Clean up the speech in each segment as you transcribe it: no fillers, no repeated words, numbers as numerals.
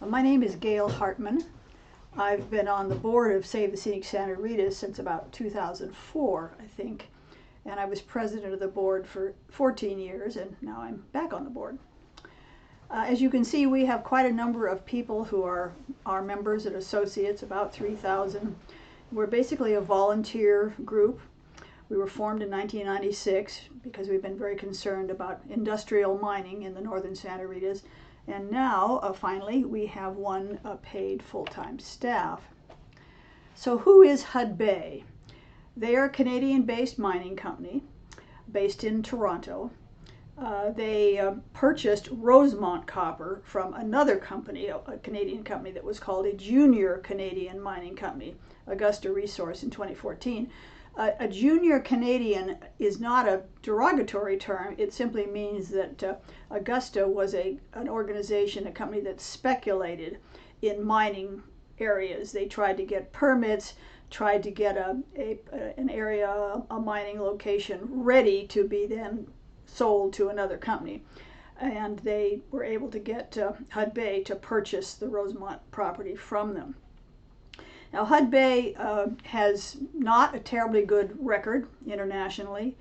My name is Gayle Hartman. I've been on the board of Save the Scenic Santa Rita since about 2004, I think, and I was president of the board for 14 years, and now I'm back on the board. As you can see, we have quite a number of people who are our members and associates, about 3,000. We're basically a volunteer group. We were formed in 1996 because we've been very concerned about industrial mining in the northern Santa Ritas. And now, finally, we have one paid full-time staff. So who is Hudbay? They are a Canadian-based mining company based in Toronto. They purchased Rosemont copper from another company, a Canadian company that was called a junior Canadian mining company, Augusta Resource, in 2014. A junior Canadian is not a derogatory term. It simply means that Augusta was an organization, a company that speculated in mining areas. They tried to get permits, tried to get an area, a mining location ready to be then sold to another company. And they were able to get Hudbay to purchase the Rosemont property from them. Now, Hudbay has not a terribly good record internationally.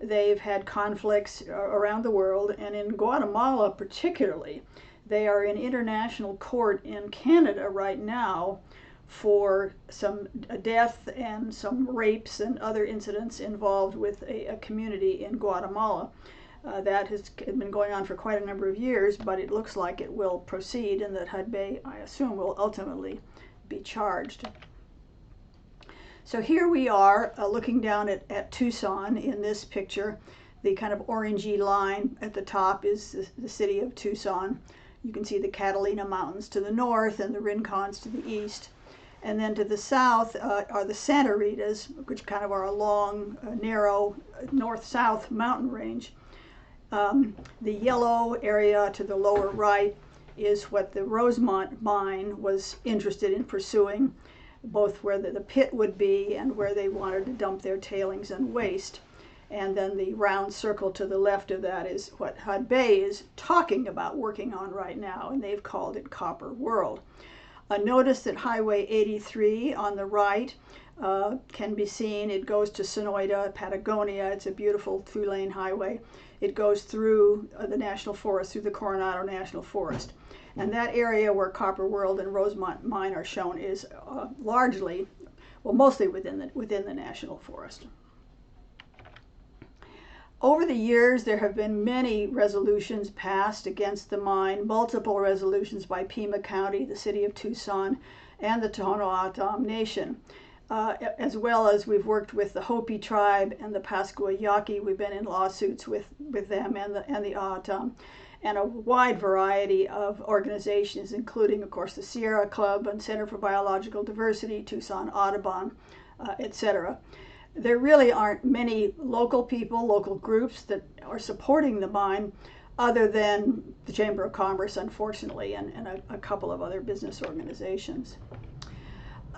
They've had conflicts around the world, and in Guatemala particularly. They are in international court in Canada right now for some death and some rapes and other incidents involved with a community in Guatemala. That has been going on for quite a number of years, but it looks like it will proceed, and that Hudbay, I assume, will ultimately be charged. So here we are looking down at Tucson in this picture. The kind of orangey line at the top is the city of Tucson. You can see the Catalina Mountains to the north and the Rincons to the east. And then to the south are the Santa Ritas, which kind of are a long, narrow north-south mountain range. The yellow area to the lower right is what the Rosemont mine was interested in pursuing, both where the pit would be and where they wanted to dump their tailings and waste. And then the round circle to the left of that is what Hudbay is talking about working on right now, and they've called it Copper World. Notice that Highway 83 on the right can be seen. It goes to Sonoita, Patagonia. It's a beautiful 2-lane highway. It goes through the National Forest, through the Coronado National Forest. And that area where Copper World and Rosemont Mine are shown is largely, well, mostly within the National Forest. Over the years, there have been many resolutions passed against the mine, multiple resolutions by Pima County, the city of Tucson, and the Tohono O'odham Nation. As well as we've worked with the Hopi tribe and the Pascua Yaqui. We've been in lawsuits with them and the O'odham, and a wide variety of organizations, including, of course, the Sierra Club and Center for Biological Diversity, Tucson Audubon, etc. There really aren't many local people, local groups that are supporting the mine, other than the Chamber of Commerce, unfortunately, and a couple of other business organizations.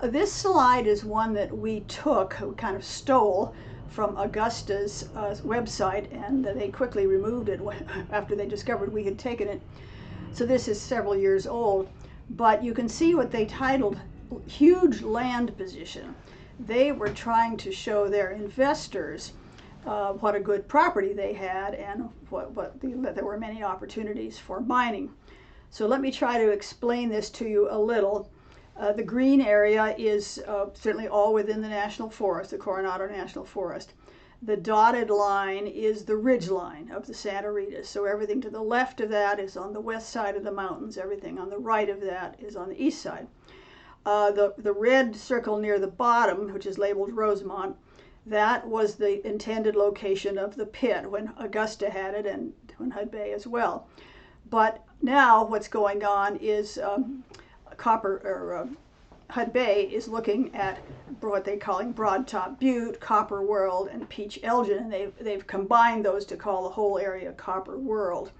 This slide is one that we kind of stole from Augusta's website, and they quickly removed it after they discovered we had taken it. So this is several years old, but you can see what they titled Huge Land Position. They were trying to show their investors what a good property they had and that there were many opportunities for mining. So let me try to explain this to you a little. The green area is certainly all within the National Forest, the Coronado National Forest. The dotted line is the ridge line of the Santa Rita. So everything to the left of that is on the west side of the mountains. Everything on the right of that is on the east side. The red circle near the bottom, which is labeled Rosemont, that was the intended location of the pit when Augusta had it and when Hudbay as well. But now what's going on is Hudbay is looking at what they're calling Broad Top Butte, Copper World, and Peach Elgin, and they've combined those to call the whole area Copper World.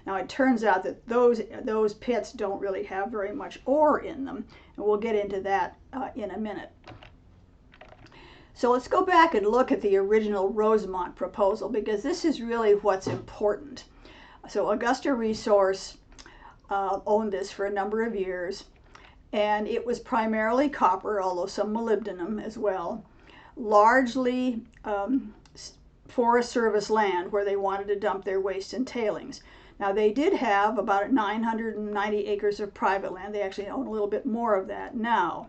Now it turns out that those pits don't really have very much ore in them, and we'll get into that in a minute. So let's go back and look at the original Rosemont proposal, because this is really what's important. So Augusta Resource owned this for a number of years. And it was primarily copper, although some molybdenum as well. Largely Forest Service land where they wanted to dump their waste and tailings. Now they did have about 990 acres of private land. They actually own a little bit more of that now.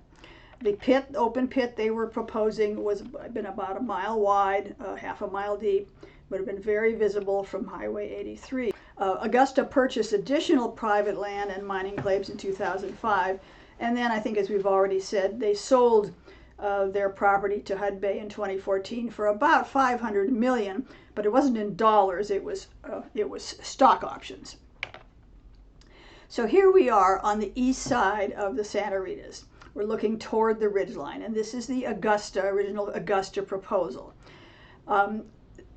The pit, open pit they were proposing was been about a mile wide, half a mile deep, would have been very visible from Highway 83. Augusta purchased additional private land and mining claims in 2005, and then I think, as we've already said, they sold their property to Hudbay in 2014 for about $500 million, but it wasn't in dollars, it was stock options. So here we are on the east side of the Santa Ritas. We're looking toward the ridgeline, and this is the original Augusta proposal.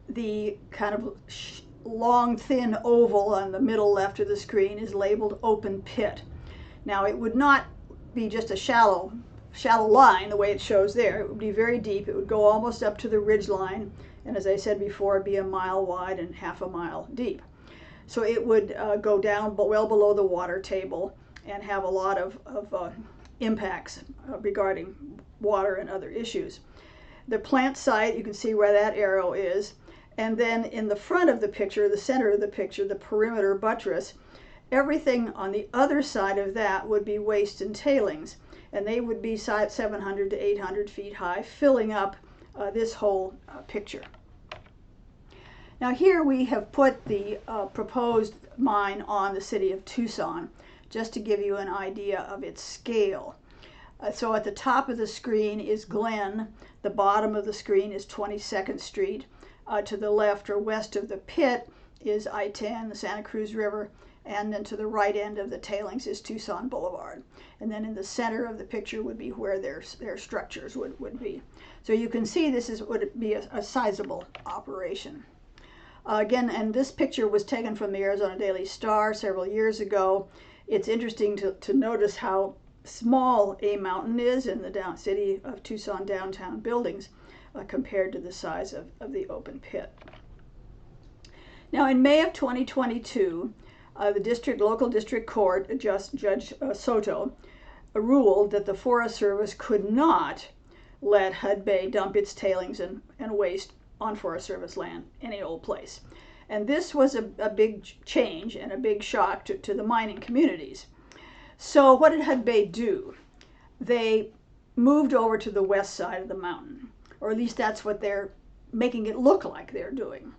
The kind of long, thin oval on the middle left of the screen is labeled open pit. Now, it would not be just a shallow line the way it shows there. It would be very deep. It would go almost up to the ridge line, and as I said before, be a mile wide and half a mile deep. So it would go down well below the water table and have a lot of impacts regarding water and other issues. The plant site, you can see where that arrow is, and then in the front of the picture, the center of the picture, the perimeter buttress, everything on the other side of that would be waste and tailings, and they would be 700 to 800 feet high, filling up this whole picture. Now here we have put the proposed mine on the city of Tucson, just to give you an idea of its scale. So at the top of the screen is Glen, the bottom of the screen is 22nd Street, to the left or west of the pit is I-10, the Santa Cruz River, and then to the right end of the tailings is Tucson Boulevard. And then in the center of the picture would be where their structures would be. So you can see this would be a sizable operation. Again, and this picture was taken from the Arizona Daily Star several years ago. It's interesting to notice how small a mountain is in the city of Tucson downtown buildings compared to the size of the open pit. Now in May of 2022, the local district court, Judge Soto, ruled that the Forest Service could not let Hudbay dump its tailings and waste on Forest Service land, any old place. And this was a big change and a big shock to the mining communities. So what did Hudbay do? They moved over to the west side of the mountain, or at least that's what they're making it look like they're doing.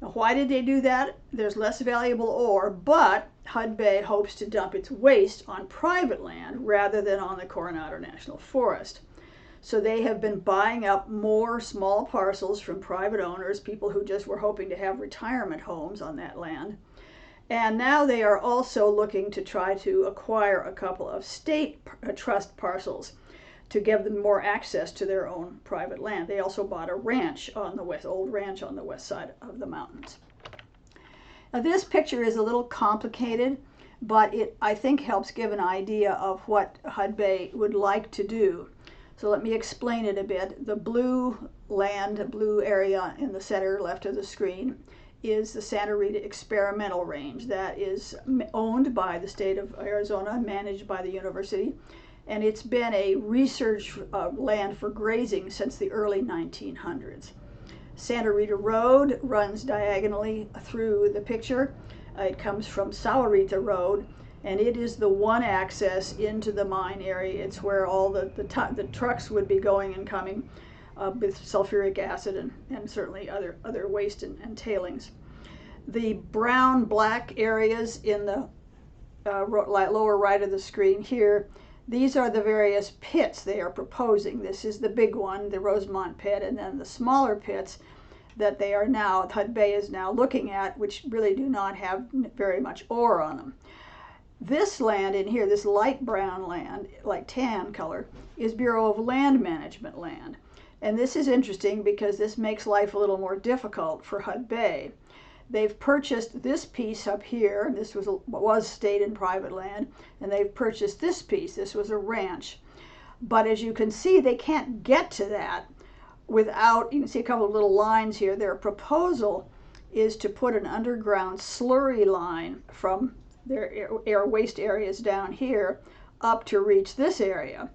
Now, why did they do that? There's less valuable ore, but Hudbay hopes to dump its waste on private land rather than on the Coronado National Forest. So they have been buying up more small parcels from private owners, people who just were hoping to have retirement homes on that land. And now they are also looking to try to acquire a couple of state trust parcels to give them more access to their own private land. They also bought a ranch on the old ranch on the west side of the mountains. Now this picture is a little complicated, but it, I think, helps give an idea of what Hudbay would like to do. So let me explain it a bit. The blue area in the center left of the screen is the Santa Rita Experimental Range. That is owned by the state of Arizona, managed by the university, and it's been a research land for grazing since the early 1900s. Santa Rita Road runs diagonally through the picture. It comes from Santa Rita Road, and it is the one access into the mine area. It's where all the trucks would be going and coming with sulfuric acid and certainly other waste and tailings. The brown-black areas in the lower right of the screen here, these are the various pits they are proposing. This is the big one, the Rosemont pit, and then the smaller pits that Hudbay is now looking at, which really do not have very much ore on them. This land in here, this light brown land, like tan color, is Bureau of Land Management land. And this is interesting because this makes life a little more difficult for Hudbay. They've purchased this piece up here, and this was state and private land, and they've purchased this piece. This was a ranch. But as you can see, they can't get to that without, you can see a couple of little lines here. Their proposal is to put an underground slurry line from their air waste areas down here up to reach this area.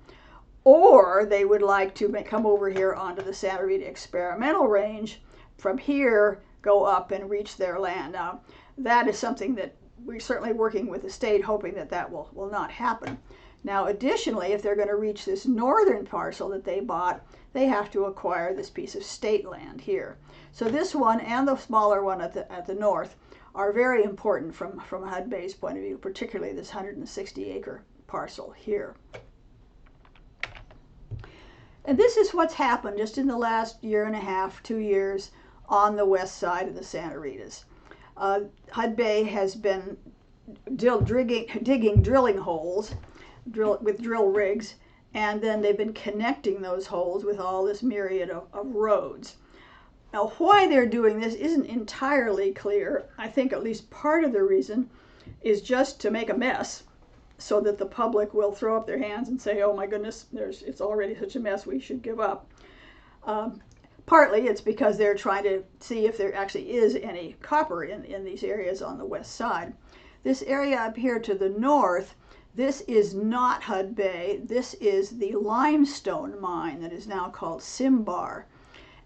Or they would like to come over here onto the Santa Rita Experimental Range, from here go up and reach their land. Now, that is something that we're certainly working with the state, hoping that that will not happen. Now, additionally, if they're going to reach this northern parcel that they bought, they have to acquire this piece of state land here. So this one and the smaller one at the north are very important from Hudbay's point of view, particularly this 160-acre parcel here. And this is what's happened just in the last year and a half, 2 years, on the west side of the Santa Ritas. Hudbay has been digging drilling holes with drill rigs, and then they've been connecting those holes with all this myriad of roads. Now, why they're doing this isn't entirely clear. I think at least part of the reason is just to make a mess, so that the public will throw up their hands and say, oh my goodness, it's already such a mess, we should give up. Partly it's because they're trying to see if there actually is any copper in these areas on the west side. This area up here to the north, this is not Hudbay. This is the limestone mine that is now called Simbar.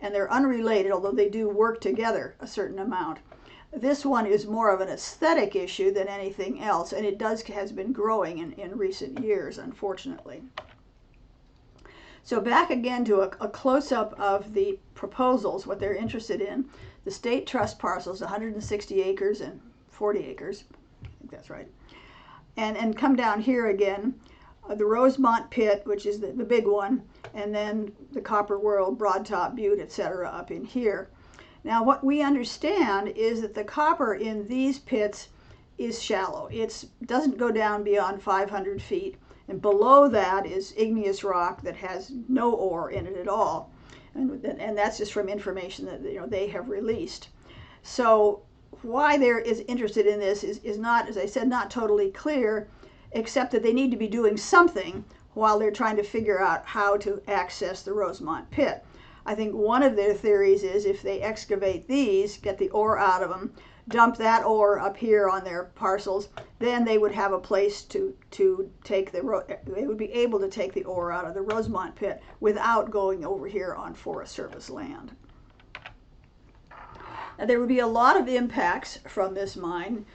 And they're unrelated, although they do work together a certain amount. This one is more of an aesthetic issue than anything else, and it has been growing in recent years, unfortunately. So back again to a close-up of the proposals, what they're interested in. The state trust parcels, 160 acres and 40 acres, I think that's right. And come down here again, the Rosemont pit, which is the big one, and then the Copper World, Broad Top Butte, etc. up in here. Now, what we understand is that the copper in these pits is shallow. It doesn't go down beyond 500 feet, and below that is igneous rock that has no ore in it at all. And that's just from information that they have released. So why they're interested in this is not, as I said, not totally clear, except that they need to be doing something while they're trying to figure out how to access the Rosemont pit. I think one of their theories is if they excavate these, get the ore out of them, dump that ore up here on their parcels, then they would have a place to take they would be able to take the ore out of the Rosemont pit without going over here on Forest Service land. Now, there would be a lot of impacts from this mine,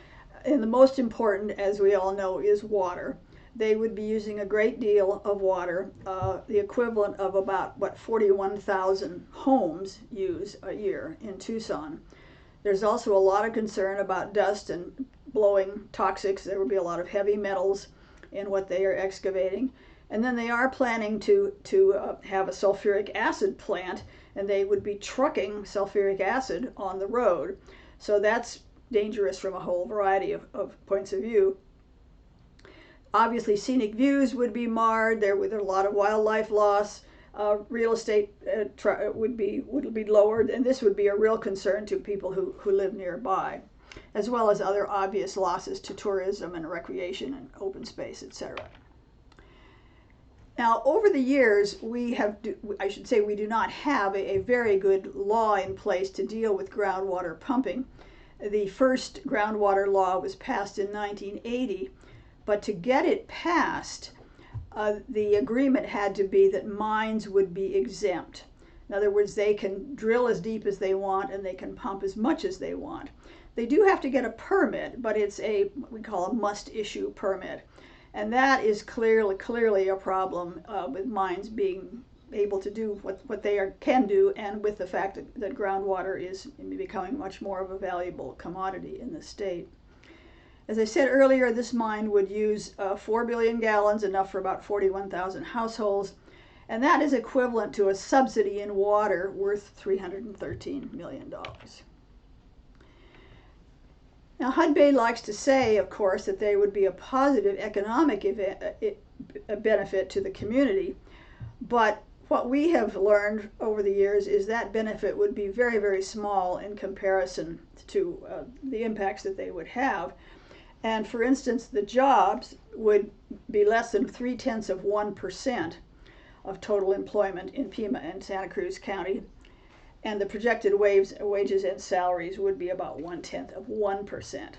and the most important, as we all know, is water. They would be using a great deal of water, the equivalent of about 41,000 homes use a year in Tucson. There's also a lot of concern about dust and blowing toxics. There would be a lot of heavy metals in what they are excavating. And then they are planning to have a sulfuric acid plant, and they would be trucking sulfuric acid on the road. So that's dangerous from a whole variety of points of view. Obviously, scenic views would be marred. There would be a lot of wildlife loss. Real estate would be lowered, and this would be a real concern to people who live nearby, as well as other obvious losses to tourism and recreation and open space, etc. Now, over the years, we do not have a very good law in place to deal with groundwater pumping. The first groundwater law was passed in 1980. But to get it passed, the agreement had to be that mines would be exempt. In other words, they can drill as deep as they want and they can pump as much as they want. They do have to get a permit, but it's what we call a must-issue permit. And that is clearly a problem with mines being able to do what they can do, and with the fact that groundwater is becoming much more of a valuable commodity in the state. As I said earlier, this mine would use 4 billion gallons, enough for about 41,000 households, and that is equivalent to a subsidy in water worth $313 million. Now, Hudbay likes to say, of course, that they would be a positive economic benefit to the community, but what we have learned over the years is that benefit would be very, very small in comparison to the impacts that they would have. And for instance, the jobs would be less than 0.3% of total employment in Pima and Santa Cruz County, and the projected wages and salaries would be about 0.1%.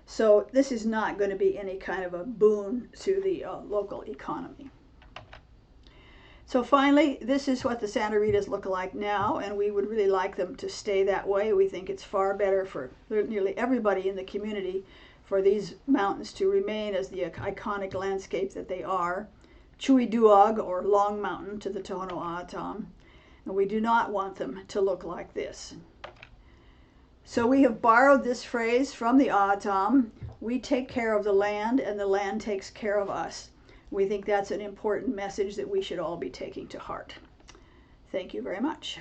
So this is not going to be any kind of a boon to the local economy. So finally, this is what the Santa Ritas look like now, and we would really like them to stay that way. We think it's far better for nearly everybody in the community for these mountains to remain as the iconic landscape that they are. Chuy-Duog, or Long Mountain, to the Tohono O'odham. And we do not want them to look like this. So we have borrowed this phrase from the O'odham: we take care of the land and the land takes care of us. We think that's an important message that we should all be taking to heart. Thank you very much.